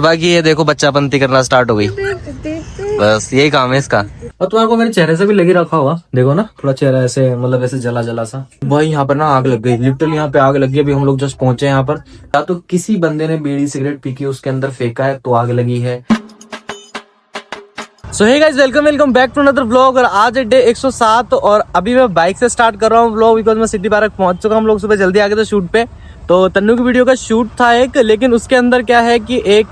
बाकी ये देखो बच्चापंती करना स्टार्ट हो गई। बस यही काम है इसका। और तुम्हारे को मेरे चेहरे से भी लगी रखा हुआ, देखो ना थोड़ा चेहरा ऐसे मतलब ऐसे जला जला सा। भाई यहाँ पर ना आग लग गई, लिटरली यहाँ पे आग लग गई। अभी हम लोग जस्ट पहुंचे यहाँ पर, या तो किसी बंदे ने बीड़ी सिगरेट पी के उसके अंदर फेंका है तो आग लगी है। So hey guys, welcome back to another vlog. और आज है डे 107 और अभी मैं बाइक से स्टार्ट कर रहा हूँ व्लॉग, बिकॉज मैं सिटी पार्क पहुंच चुका हूँ। हम लोग सुबह जल्दी आ गए थे शूट पे, तो तन्नू की वीडियो का शूट था एक, लेकिन उसके अंदर क्या है कि एक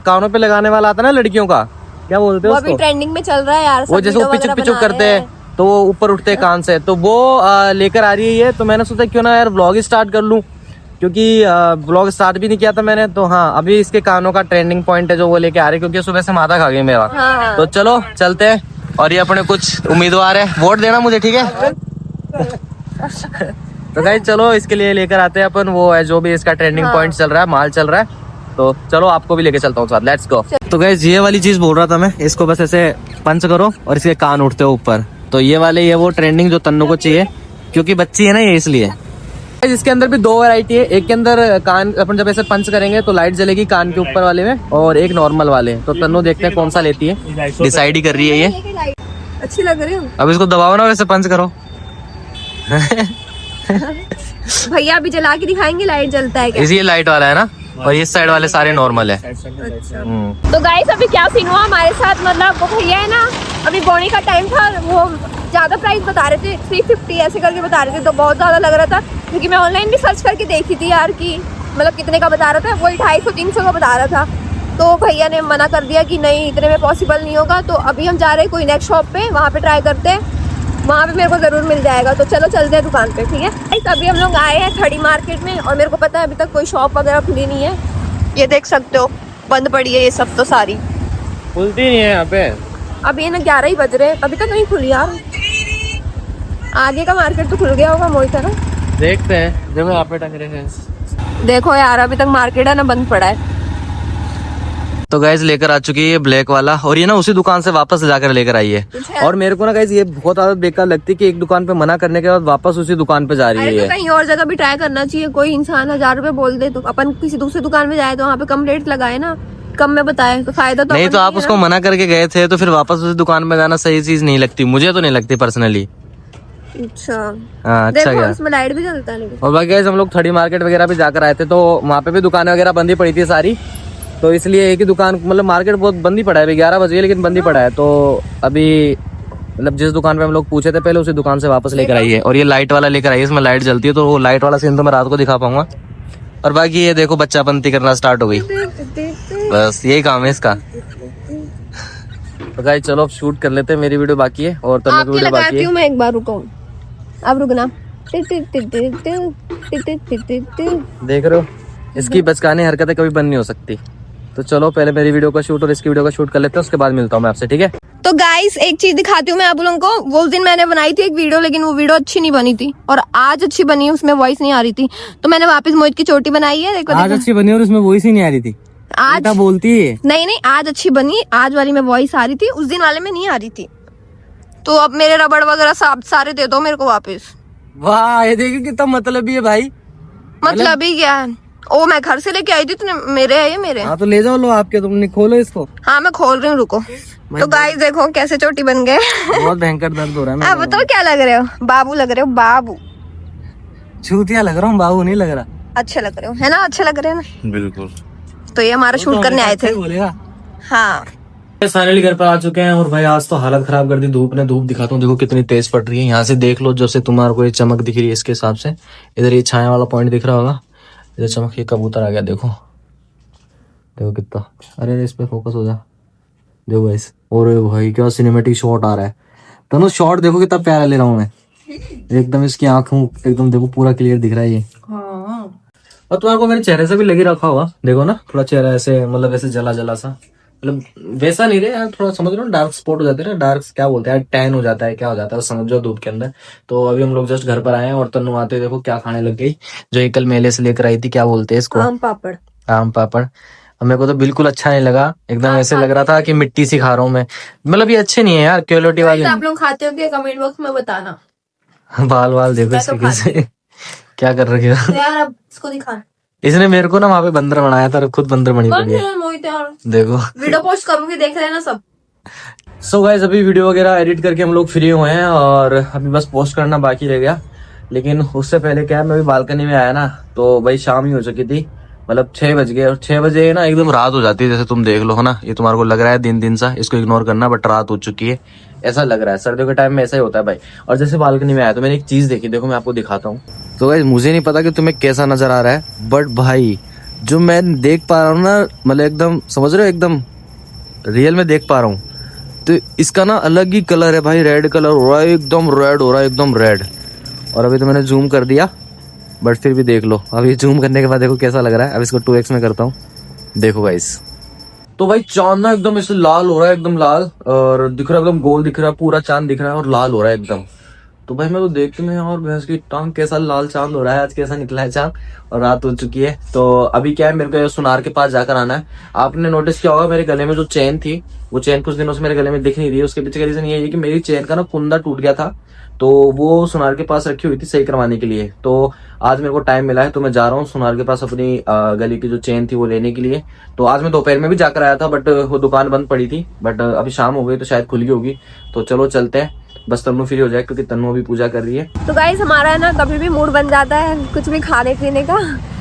कानों पे लगाने वाला आता है ना लड़कियों का, क्या बोलते हैं उसको, अभी ट्रेंडिंग में चल रहा है यार। वो जैसे वो पिचुक करते हैं तो वो ऊपर उठते हैं कान से, तो वो लेकर आ रही है। तो मैंने सोचा क्यों ना यार व्लॉग स्टार्ट कर लूं, क्योंकि व्लॉग स्टार्ट भी नहीं किया था मैंने। तो हाँ, अभी इसके कानों का ट्रेंडिंग पॉइंट है जो वो लेके आ रही है, क्योंकि सुबह से माथा खा गई मेरा। हाँ। तो चलो चलते हैं। और ये अपने कुछ उम्मीदवार है, वोट देना मुझे, ठीक है? तो गाइस चलो इसके लिए लेकर आते हैं अपन, वो है जो भी इसका ट्रेंडिंग पॉइंट चल रहा है, माल चल रहा है। तो चलो आपको भी लेके चलता हूँ साथ, लेट्स गो। तो गाइस ये वाली चीज बोल रहा था मैं, इसको बस ऐसे पंच करो और इसके कान उठते हो ऊपर। तो ये वाले, ये वो ट्रेंडिंग जो तन्नू को चाहिए, क्योंकि बच्ची है ना ये, इसलिए। इसके अंदर भी दो वैरायटी है, एक के अंदर कान अपन जब ऐसे पंच करेंगे तो लाइट जलेगी कान के ऊपर वाले में, और एक नॉर्मल वाले। तो तन्नू देखते हैं कौन सा लेती है, डिसाइड ही कर रही है ये। अच्छी लग रही हूँ। अब इसको दबाओ ना, वैसे पंच करो। भैया अभी जला के दिखाएंगे लाइट जलता है क्या? इसी लाइट वाला है ना, और इस साइड वाले सारे नॉर्मल है। तो गाइस अभी क्या सीन हुआ हमारे साथ, मतलब वो भैया है ना, अभी बोने का टाइम था, वो ज्यादा प्राइस बता रहे थे, 350 ऐसे करके बता रहे थे। तो बहुत ज्यादा लग रहा था, क्योंकि मैं ऑनलाइन भी सर्च करके देखी थी यार कि मतलब कितने का बता रहा था, वही 250-300 का बता रहा था। तो भैया ने मना कर दिया कि नहीं इतने में पॉसिबल नहीं होगा। तो अभी हम जा रहे हैं कोई नेक्स्ट शॉप पे, वहाँ पे ट्राई करते हैं, वहाँ पे मेरे को जरूर मिल जाएगा। तो चलो चलते हैं दुकान पे, ठीक है? अभी हम लोग आए हैं खड़ी मार्केट में, और मेरे को पता है अभी तक कोई शॉप वगैरह खुली नहीं है। ये देख सकते हो बंद पड़ी है ये सब, तो सारी खुलती नहीं है यहाँ पे। अभी ये ना 11 ही बज रहे हैं, अभी तक नहीं खुली यार। आगे का मार्केट तो खुल गया होगा मोहित, है ना? देखते हैं, देखो यहाँ पे टंग रहे हैं। देखो यार अभी तक मार्केट है ना बंद पड़ा है। तो गाइज लेकर आ चुकी है ये ब्लैक वाला, और ये ना उसी दुकान से वापस जाकर लेकर आई है। और मेरे को ना गाइज ये बहुत आदत बेकार लगती है कि एक दुकान पे मना करने के बाद वापस उसी दुकान पे जा रही है। तो कहीं और जगह भी ट्राई करना चाहिए। कोई इंसान 1000 रुपए बोल दे तो अपन किसी दूसरी दुकान में जाए तो वहाँ पे कम रेट लगाए ना, कम में बताए, तो फायदा तो नहीं। तो आप उसको मना करके गए थे, तो फिर वापस उसी दुकान में जाना सही चीज नहीं लगती, मुझे तो नहीं लगती पर्सनली। अच्छा हाँ, अच्छा गया। इसमें लाइट भी जलता है। और बाकी गाइज हम लोग थर्डी मार्केट वगैरह भी जाकर आए थे, तो वहाँ पे भी दुकानें वगैरह बंदी पड़ी थी सारी। तो इसलिए एक ही दुकान, मतलब मार्केट बहुत बंदी पड़ा है, अभी 11 बजे लेकिन बंदी पड़ा है। तो अभी मतलब जिस दुकान पे हम लोग पूछे थे पहले, उसी दुकान से वापस लेकर आई है। और ये लाइट वाला लेकर आई है, इसमें लाइट जलती है, तो वो लाइट वाला सीन तो मैं रात को दिखा पाऊंगा। और बाकी ये देखो बच्चापंती करना स्टार्ट हो गई। बस यही काम है इसका। तो गाइस चलो अब शूट कर लेते हैं, मेरी वीडियो बाकी है और तन्नू की वीडियो बाकी है। मैं एक बार रुको, अब रुकना। देख रहे हो, इसकी बचकाने हरकतें कभी बंद नहीं हो सकती। तो चलो पहले मेरी वीडियो का शूट और इसकी वीडियो का शूट कर लेते हैं, उसके बाद मिलता हूँ मैं आपसे, ठीक है? तो गाइस एक चीज दिखाती हूँ मैं आप लोगों को। वो उस दिन मैंने बनाई थी एक वीडियो, लेकिन वो वीडियो अच्छी नहीं बनी थी, और आज अच्छी बनी, उसमें वॉइस नहीं आ रही थी। तो मैंने वापस मोहित की चोटी बनाई है, देखो आज अच्छी बनी और उसमें वॉइस ही नहीं आ रही थी। आज बोलती है नहीं, आज अच्छी बनी, आज वाली में वॉइस आ रही थी, उस दिन वाले में नहीं आ रही थी। तो अब मेरे रबड़ वगैरह सारे दे दो मेरे को वापस। वाह, ये देखिए कितना मतलब है भाई। मतलब ही क्या है? ओ मैं घर से लेके आई थी, तुमने मेरे है ये मेरे। हाँ तो ले जाओ, लो आपके, तुमने खोलो इसको। हाँ मैं खोल रही हूँ, रुको। तो गाइस देखो कैसे चोटी बन गए। बहुत भयंकर दर्द हो रहा है। अब बताओ क्या लग रहे हो? बाबू लग रहे हो, बाबू। चूतिया लग रहा हूँ, बाबू नहीं लग रहा। अच्छे लग रहे हो, है ना? अच्छे लग रहे हैं ना? बिल्कुल। तो ये हमारा शूट करने आए थे। बोलेगा। हाँ फाइनली घर पर आ चुके हैं, और भाई आज तो हालत खराब कर दी धूप ने। धूप दिखाता हूँ, देखो कितनी तेज पड़ रही है। यहाँ से देख लो, जैसे तुम्हारे को ये चमक दिख रही है इसके हिसाब से। इधर ये छाया वाला पॉइंट दिख रहा होगा, इधर चमक। ये कबूतर आ गया, देखो देखो कितना। अरे इस पे फोकस हो जा, देखो गाइस। और भाई क्या सिनेमेटिक शॉट आ रहा है। तनु शॉट देखो कितना प्यारा ले रहा हूँ मैं, एकदम इसकी आंखों एकदम देखो पूरा क्लियर दिख रहा है ये। और तुम्हारे को मेरे चेहरे से भी लगी रखा हुआ, देखो ना थोड़ा चेहरा ऐसे मतलब ऐसे जला जला सा, मतलब वैसा नहीं रहे यार, थोड़ा समझ लो डार्क स्पॉट हो जाते हैं ना, डार्क क्या बोलते हैं, टैन हो जाता है, क्या हो जाता है समझ जाओ धूप के अंदर। तो अभी हम लोग जस्ट घर पर आए हैं, और तन्नू आते देखो क्या खाने लग गई, जो ये कल मेले से लेकर आई थी, क्या बोलते हैं इसको, आम पापड़। आम पापड़। मेरे को तो बिल्कुल अच्छा नहीं लगा, एकदम ऐसे लग रहा था कि मिट्टी सी खा रहा हूँ मैं। मतलब ये अच्छे नहीं है यार, क्वालिटी वाले। आप लोग खाते हो क्या? कमेंट बॉक्स में बताना। बाल देखो इसके कैसे क्या कर रखे हो यार अब इसको दिखा। इसने मेरे को ना वहाँ पे बंदर बनाया था और खुद बंदर बनी पड़ी है। मोहित यार देखो वीडियो पोस्ट करूंगी, देख लेना सब। सो गाइस अभी वीडियो वगैरह एडिट करके हम लोग फ्री हुए हैं और अभी बस पोस्ट करना बाकी रह गया। लेकिन उससे पहले क्या है, मैं अभी बालकनी में आया ना तो भाई शाम ही हो चुकी थी, मतलब 6 बज गए। और 6 बजे ना एकदम रात हो जाती है, जैसे तुम देख लो है ना, ये तुम्हारे को लग रहा है दिन दिन सा, इसको इग्नोर करना, बट रात हो चुकी है ऐसा लग रहा है। सर्दियों के टाइम में ऐसा ही होता है भाई। और जैसे बालकनी में आया तो मैंने एक चीज देखी, देखो मैं आपको दिखाता हूँ। तो गाइस मुझे नहीं पता कि तुम्हें कैसा नजर आ रहा है, बट भाई जो मैं देख पा रहा हूँ ना, मतलब एकदम समझ रहे हो, एकदम रियल में देख पा रहा हूँ। तो इसका ना अलग ही कलर है भाई, रेड कलर हो रहा है, एकदम रेड हो रहा है, एकदम रेड। और अभी तो मैंने जूम कर दिया, बट फिर भी देख लो। अभी जूम करने के बाद देखो कैसा लग रहा है। अब इसको 2x में करता हूँ, देखो गाइस। तो भाई चांद ना एकदम इससे लाल हो रहा है, एकदम लाल, और दिख रहा है एकदम गोल दिख रहा है, पूरा चांद दिख रहा है और लाल हो रहा है एकदम। तो भाई मैं तो देखते में और भैंस की टांग कैसा लाल चांद हो रहा है आज, कैसा निकला है चांद, और रात हो चुकी है। तो अभी क्या है, मेरे को सुनार के पास जाकर आना है। आपने नोटिस किया होगा मेरे गले में जो चेन थी, वो चेन कुछ दिनों से मेरे गले में दिख नहीं रही है। उसके पीछे का रीजन ये है कि मेरी चेन का ना कुंदा टूट गया था, तो वो सुनार के पास रखी हुई थी सही करवाने के लिए। तो आज मेरे को टाइम मिला है तो मैं जा रहा हूँ सुनार के पास अपनी गले की जो चेन थी वो लेने के लिए। तो आज मैं दोपहर में भी जाकर आया था, बट वो दुकान बंद पड़ी थी, बट अभी शाम हो गई तो शायद खुल गई होगी। तो चलो चलते हैं, बस तन्नू फ्री हो जाए क्योंकि तन्नू अभी पूजा कर रही है। तो गाइस हमारा ना कभी भी मूड बन जाता है कुछ भी खाने पीने का।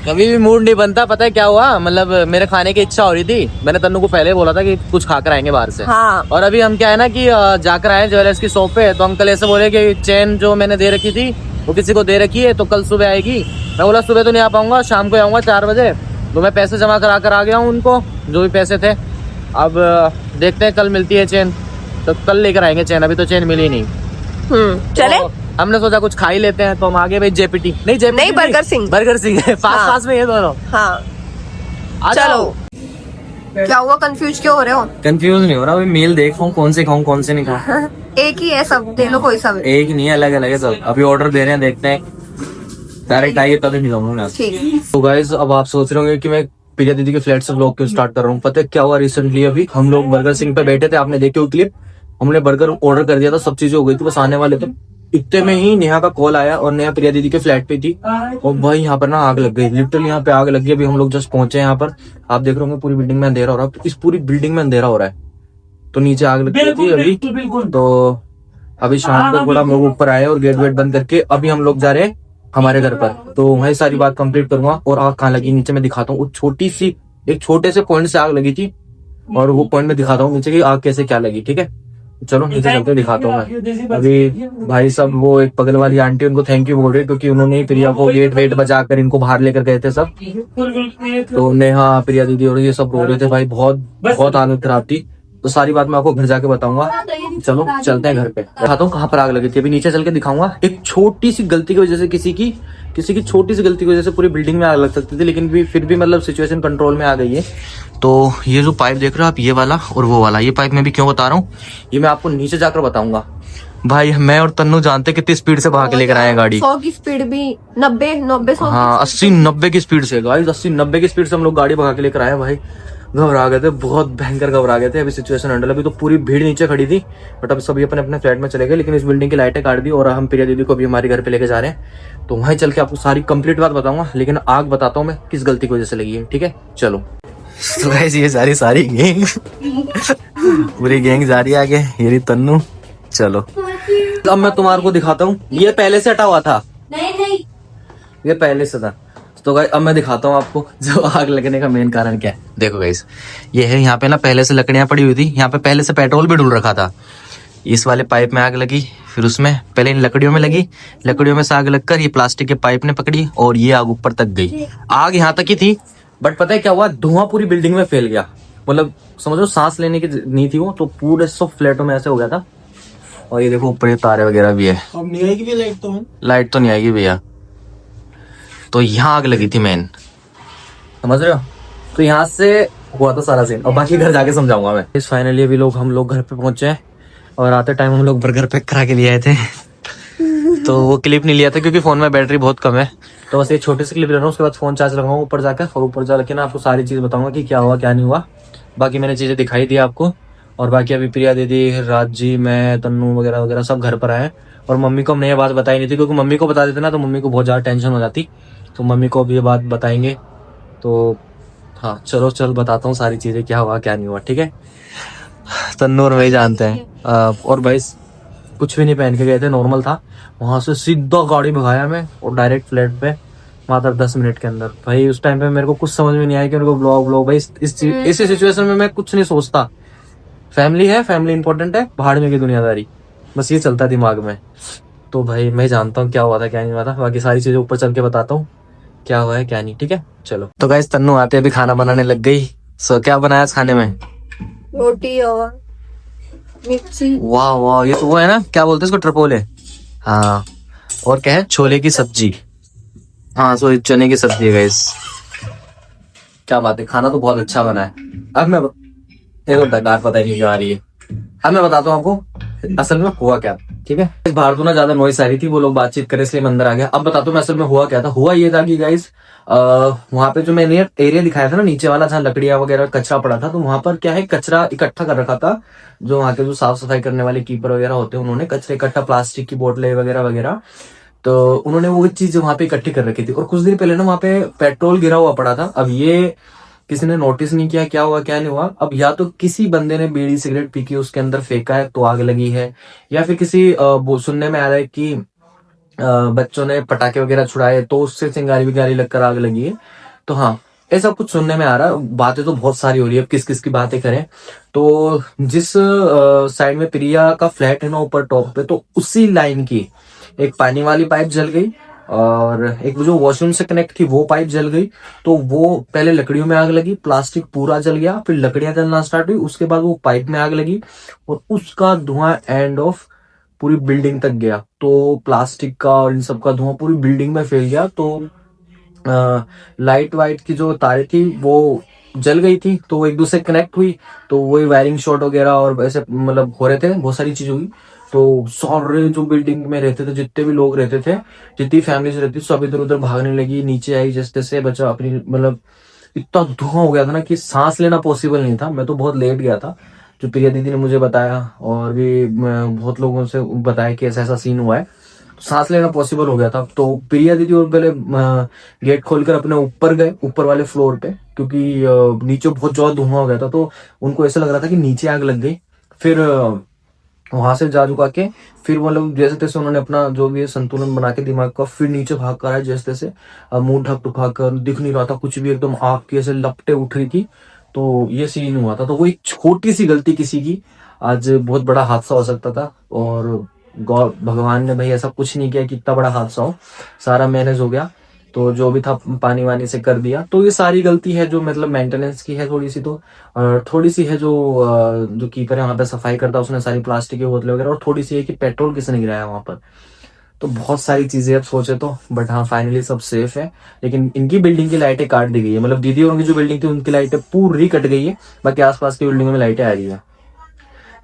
कभी भी मूड नहीं बनता, पता है क्या हुआ, मतलब मेरे खाने की इच्छा हो रही थी। मैंने तन्नू को पहले बोला था कि कुछ खाकर आएंगे बाहर से। हाँ। और अभी हम क्या है ना कि जाकर आए ज्वेलर्स की शॉप पे, तो अंकल ऐसे बोले कि चेन जो मैंने दे रखी थी वो किसी को दे रखी है, तो कल सुबह आएगी। मैं बोला सुबह तो नहीं आ पाऊंगा, शाम को आऊंगा 4 बजे। तो मैं पैसे जमा करा कर आ गया हूँ उनको, जो भी पैसे थे। अब देखते हैं कल मिलती है चेन, तो कल लेकर आएंगे चेन। अभी तो चेन मिली नहीं। चले तो हमने सोचा कुछ खा ही लेते हैं, तो हम आगे भाई जेपीटी नहीं बर्गर सिंह। बर्गर सिंह है पास पास में ये दोनों। हाँ आ चलो। जाओ। क्या हुआ, कंफ्यूज क्यों हो रहे हो? कंफ्यूज नहीं हो रहा, अभी मेल देख रहा हूँ कौन से खाऊं कौन से नहीं खाऊं। एक ही है सब, दे लो कोई सब। एक नहीं है, अलग अलग है सब। अभी ऑर्डर दे रहे हैं, देखते हैं। डायरेक्ट आइए तभी नहीं जाऊंगा। ठीक। तो गाइस अब आप सोच रहे होंगे कि मैं प्रिया दीदी के फ्लैट से व्लॉग क्यों स्टार्ट कर रहा हूँ। पता है क्या हुआ, रिसेंटली अभी हम लोग बर्गर सिंह पे बैठे थे, आपने देखी वो क्लिप। हमने बर्गर ऑर्डर कर दिया था, सब चीजें हो गई थी, बस आने वाले थे। इतने में ही नेहा का कॉल आया, और नेहा प्रिया दीदी के फ्लैट पे थी। और भाई यहाँ पर ना आग लग गई, लिटरली यहाँ पे आग लग गई। अभी हम लोग जस्ट पहुंचे यहाँ पर, आप देख रहे होंगे पूरी बिल्डिंग में अंधेरा हो रहा है। इस पूरी बिल्डिंग में अंधेरा हो रहा है, तो नीचे आग लग गई थी अभी। तो अभी शाम को थोड़ा हम लोग ऊपर आए और गेट वेट बंद करके अभी हम लोग जा रहे हैं हमारे घर पर। तो वही सारी बात कंप्लीट करूंगा। और आग कहाँ लगी नीचे मैं दिखाता हूँ। छोटी सी एक छोटे से पॉइंट से आग लगी थी, और वो पॉइंट में दिखाता हूँ नीचे की आग कैसे क्या लगी। ठीक है चलो नीचे चलते दिखाता हूँ मैं। अभी भाई सब वो एक बगल वाली आंटी, उनको थैंक यू बोल रहे क्योंकि उन्होंने प्रिया को गेट वेट बजा कर इनको बाहर लेकर गए थे सब। तो नेहा प्रिया दीदी और ये सब बोल रहे थे भाई, बहुत बहुत हालत खराब थी। तो सारी बात मैं आपको घर जाके बताऊंगा। चलो चलते हैं घर पे, दिखाता हूँ कहाँ पर आग लगी थी। अभी नीचे चल के दिखाऊंगा। एक छोटी सी गलती की वजह से, किसी की छोटी सी गलती की वजह से पूरी बिल्डिंग में आग लग सकती थी, लेकिन फिर भी मतलब सिचुएशन कंट्रोल में आ गई है। तो ये जो पाइप देख रहे हो आप, ये वाला और वो वाला, ये पाइप मैं भी क्यों बता रहा हूँ ये मैं आपको नीचे जाकर बताऊंगा। भाई मैं और तन्नू जानते कितनी स्पीड से भाग के लेकर आए गाड़ी। 100 की स्पीड भी 90 100। हाँ 80-90 की स्पीड से गाइस, 80-90 की स्पीड से हम लोग गाड़ी भगा के लेकर आए। भाई घबरा गए थे, बहुत भयंकर घबरा गए थे। अभी सिचुएशन हैंडल, अभी तो पूरी भीड़ नीचे खड़ी थी, बट अब सभी अपने अपने फ्लैट में चले गए। लेकिन इस बिल्डिंग की लाइटें काट दी और हम प्रिया दीदी को भी हमारे घर पे लेके जा रहे हैं। तो वहीं चल के आपको सारी कंप्लीट बात बताऊंगा, लेकिन आग बताता हूँ मैं किस गलती की वजह से लगी है। ठीक है चलो। तो गाइस ये सारी गैंग पूरी गैंग जा रही है आगे, ये रही तन्नू। चलो अब मैं तुम्हारे को दिखाता हूँ। ये पहले से हटा हुआ था, नहीं ये पहले से था। तो गाइस अब मैं दिखाता हूँ आपको जो आग लगने का मेन कारण क्या है। देखो गाइस ये है, यहाँ पे ना पहले से लकड़ियां पड़ी हुई थी, यहाँ पे पहले से पेट्रोल भी डुल रखा था। इस वाले पाइप में आग लगी, फिर उसमें पहले इन लकड़ियों में लगी, लकड़ियों में से आग लगकर ये प्लास्टिक के पाइप ने पकड़ी और ये आग ऊपर तक गई। आग यहाँ तक ही थी, बट पता है क्या हुआ, धुआं पूरी बिल्डिंग में फैल गया। मतलब समझो सांस लेने की नहीं थी वो, तो पूरे सब फ्लैटों में ऐसे हो गया था। और ये देखो ऊपर ये तारे वगैरह भी है। अब नहीं आएगी भी लाइट तो? लाइट तो नहीं आएगी भैया। तो यहाँ आग लगी थी मेन, समझ रहे हो। तो यहाँ से हुआ था सारा सीन, और बाकी घर जाके समझाऊंगा मैं। इस फाइनली अभी हम लोग घर पे पहुंचे हैं, और आते टाइम हम लोग बर्गर पैक करा के लिए आए थे। तो वो क्लिप नहीं लिया था क्योंकि फोन में बैटरी बहुत कम है, तो बस ये छोटे से क्लिप ले रहा हूँ। उसके बाद फोन चार्ज लगाऊंगा ऊपर जाकर, और ऊपर जाके ना आपको सारी चीज बताऊंगा कि क्या हुआ क्या नहीं हुआ। बाकी मैंने चीजें दिखाई दी आपको। और बाकी अभी प्रिया दीदी, राज जी, मैं, तन्नू वगैरह वगैरह सब घर पर आए। और मम्मी को हमने ये बात बताई नहीं थी, क्योंकि मम्मी को बता देते ना तो मम्मी को बहुत ज्यादा टेंशन हो जाती। तो मम्मी को अभी ये बात बताएंगे तो हाँ चल बताता हूँ सारी चीजें, क्या हुआ क्या नहीं हुआ, ठीक है। तन्नू और वही जानते हैं। और भाई कुछ भी नहीं पहन के गए थे, नॉर्मल था। वहां से सीधा गाड़ी भगाया मैं और डायरेक्ट फ्लैट पे, मात्र 10 मिनट के अंदर। भाई उस टाइम पे मेरे को कुछ समझ में नहीं आया कि मेरे को ब्लॉग भाई इसी सिचुएशन में मैं कुछ नहीं सोचता। फैमिली है, फैमिली इंपॉर्टेंट है, भाड़ में की दुनियादारी, बस ये चलता है दिमाग में। तो भाई मैं जानता हूँ क्या हुआ था क्या नहीं हुआ था, बाकी सारी चीजें ऊपर चल के बताता हूँ क्या हुआ है क्या नहीं, ठीक है। चलो तो गाइस तन्नू आते अभी खाना बनाने लग गई। सो क्या बनाया इस खाने में? रोटी और मिर्ची। वाह वाह, ये तो वो है ना, क्या बोलते हैं इसको, ट्रपोले। हाँ, और क्या है, छोले की सब्जी। हाँ सो चने की सब्जी है गाइस। क्या बात है, खाना तो बहुत अच्छा बना है। अब मैं एक तो डकार पता ही नहीं क्यों आ रही है। अब मैं बताता हूँ आपको असल में हुआ क्या, ठीक है। इस बाहर तो ना ज्यादा नॉइस आ रही थी, वो लोग बातचीत करे इसलिए मैं अंदर आ गया। अब बताता हूँ मैं असल में हुआ क्या था। हुआ ये था कि गाइस वहां पे जो मैंने एरिया दिखाया था ना नीचे वाला, जहाँ लकड़ियां वगैरह कचरा पड़ा था, तो वहां पर क्या है, कचरा इकट्ठा कर रखा था। जो वहाँ के जो साफ सफाई करने वाले कीपर वगैरह होते हैं, उन्होंने कचरे इकट्ठा, प्लास्टिक की बोतलें वगैरह वगैरह, तो उन्होंने वो चीज वहां पे इकट्ठी कर रखी थी। और कुछ दिन पहले ना वहां पे पेट्रोल गिरा हुआ पड़ा था। अब ये किसी ने नोटिस नहीं किया क्या हुआ क्या नहीं हुआ। अब या तो किसी बंदे ने बीड़ी सिगरेट पी के उसके अंदर फेंका है तो आग लगी है, या फिर किसी वो सुनने में आ रहा है कि बच्चों ने पटाखे वगैरह छुड़ाए तो उससे चिंगारी विंगारी लगकर आग लगी है। तो हाँ, ऐसा कुछ सुनने में आ रहा है। बातें तो बहुत सारी हो रही है, अब किस किस की बातें करें। तो जिस साइड में प्रिया का फ्लैट है ना ऊपर टॉप पे, तो उसी लाइन की एक पानी वाली पाइप जल गई, और एक जो वॉशरूम से कनेक्ट थी वो पाइप जल गई। तो वो पहले लकड़ियों में आग लगी, प्लास्टिक पूरा जल गया, फिर लकड़ियां जलना स्टार्ट हुई, उसके बाद वो पाइप में आग लगी, और उसका धुआं एंड ऑफ पूरी बिल्डिंग तक गया। तो प्लास्टिक का और इन सब का धुआं पूरी बिल्डिंग में फैल गया। तो लाइट वाइट की जो तारें थी वो जल गई थी, तो वो एक दूसरे कनेक्ट हुई, तो वही वायरिंग शॉर्ट वगैरह और वैसे मतलब हो रहे थे, बहुत सारी चीज हुई। तो सारे जो बिल्डिंग में रहते थे, जितने भी लोग रहते थे, जितनी फैमिलीज रहती थी, सब इधर उधर भागने लगी, नीचे आई जैसे तैसे, बचा अपनी, मतलब इतना धुआं हो गया था ना कि सांस लेना पॉसिबल नहीं था। मैं तो बहुत लेट गया था, जो प्रिया दीदी ने मुझे बताया, और भी बहुत लोगों से बताया कि ऐसा ऐसा सीन हुआ है, सांस लेना पॉसिबल हो गया था। तो प्रिया दीदी और पहले गेट खोलकर अपने ऊपर गए, ऊपर वाले फ्लोर पे, क्योंकि नीचे बहुत ज्यादा धुआं हो गया था, तो उनको ऐसा लग रहा था कि नीचे आग लग गई। फिर वहां से जा झुका के, फिर वो लोग जैसे तैसे उन्होंने अपना जो भी संतुलन बना के दिमाग का, फिर नीचे भाग कर आए जैसे तैसे। मुंह ढक ढुका कर, दिख नहीं रहा था कुछ भी, एकदम आग की ऐसे लपटे उठ रही थी। तो ये सीन हुआ था। तो वो एक छोटी सी गलती किसी की आज बहुत बड़ा हादसा हो सकता था, और गॉड भगवान ने भाई ऐसा कुछ नहीं किया कि इतना बड़ा हादसा हो, सारा मैनेज हो गया। तो जो भी था पानी वानी से कर दिया। तो ये सारी गलती है जो मतलब मेंटेनेंस की है थोड़ी सी, तो और थोड़ी सी है जो जो कीपर है वहां पे सफाई करता, उसने सारी प्लास्टिक की बोतलें वगैरह, और थोड़ी सी है कि पेट्रोल किसने गिराया वहां पर। तो बहुत सारी चीजें अब सोचे तो, बट हाँ फाइनली सब सेफ है। लेकिन इनकी बिल्डिंग की लाइटें काट दी गई है, मतलब दीदी और उनकी जो बिल्डिंग थी उनकी लाइटें पूरी कट गई है, बाकी आसपास की बिल्डिंगों में लाइटें आ रही है।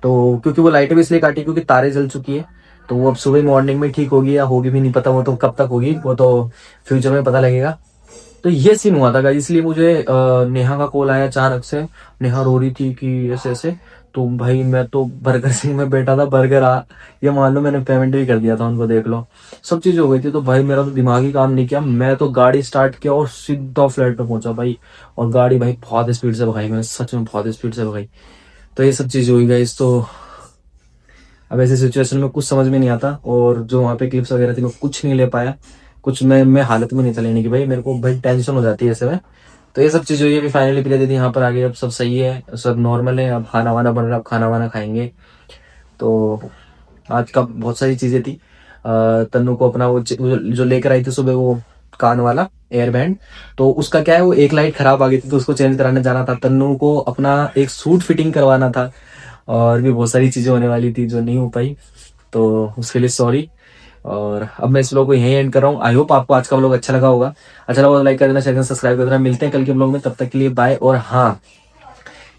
तो क्योंकि वो लाइटें भी इसलिए काटी क्योंकि तारे जल चुकी है, तो वो अब सुबह मॉर्निंग में ठीक होगी या होगी भी नहीं पता, वो तो कब तक होगी वो तो फ्यूचर में पता लगेगा। तो ये सीन हुआ था गाइस, इसलिए मुझे नेहा का कॉल आया अचानक से। नेहा रो रही थी कि ऐसे ऐसे। तो भाई मैं तो बर्गर सिंह में बैठा था, बर्गर ये मान लो मैंने पेमेंट भी कर दिया था उनको, देख लो सब चीज हो गई थी। तो भाई मेरा तो दिमाग ही काम नहीं किया, मैं तो गाड़ी स्टार्ट किया और सीधा फ्लैट पे पहुंचा भाई। और गाड़ी भाई बहुत स्पीड से भगाई, मैं सच में बहुत स्पीड से भगाई। तो ये सब चीज हुई गाइस। तो अब ऐसी सिचुएशन में कुछ समझ में नहीं आता, और जो वहाँ पे क्लिप्स वगैरह थी मैं कुछ नहीं ले पाया, कुछ मैं हालत में नहीं था लेने की, भाई मेरे को भाई टेंशन हो जाती है ऐसे में। तो ये सब चीज़ हुई है। अभी फाइनली प्रिया दीदी यहाँ पर आ गई, अब सब सही है, सब नॉर्मल है। अब खाना वाना बन रहा, अब खाना वाना खाएंगे। तो आज का बहुत सारी चीज़ें थी। तन्नू को अपना वो जो लेकर आई थी सुबह, वो कान वाला एयर बैंड, तो उसका क्या है, वो एक लाइट खराब आ गई थी, तो उसको चेंज कराने जाना था। तन्नू को अपना एक सूट फिटिंग करवाना था, और भी बहुत सारी चीजें होने वाली थी जो नहीं हो पाई, तो उसके लिए सॉरी। और अब मैं इस व्लॉग को यहीं एंड कर रहा हूँ। आई होप आपको आज का व्लॉग अच्छा लगा होगा। अच्छा लगा तो लाइक कर देना, शेयर करना, सब्सक्राइब कर देना। मिलते हैं कल के व्लॉग में, तब तक के लिए बाय। और हाँ,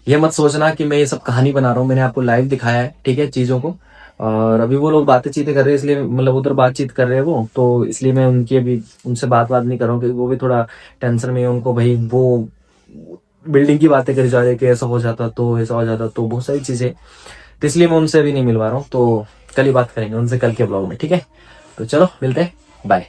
ये मत सोचना कि मैं ये सब कहानी बना रहा हूँ, मैंने आपको लाइव दिखाया है, ठीक है, चीजों को। और अभी वो लोग बातें चीतें कर रहे हैं, इसलिए मतलब उधर बातचीत कर रहे हैं वो, तो इसलिए मैं उनकी अभी उनसे बात नहीं कर रहा हूँ, क्योंकि वो भी थोड़ा टेंशन में है। उनको भाई वो बिल्डिंग की बातें करी जा रही है कि ऐसा हो जाता तो ऐसा हो जाता, तो बहुत सारी चीजें, तो इसलिए मैं उनसे अभी नहीं मिलवा रहा हूँ। तो कल ही बात करेंगे उनसे, कल के ब्लॉग में, ठीक है। तो चलो मिलते हैं, बाय।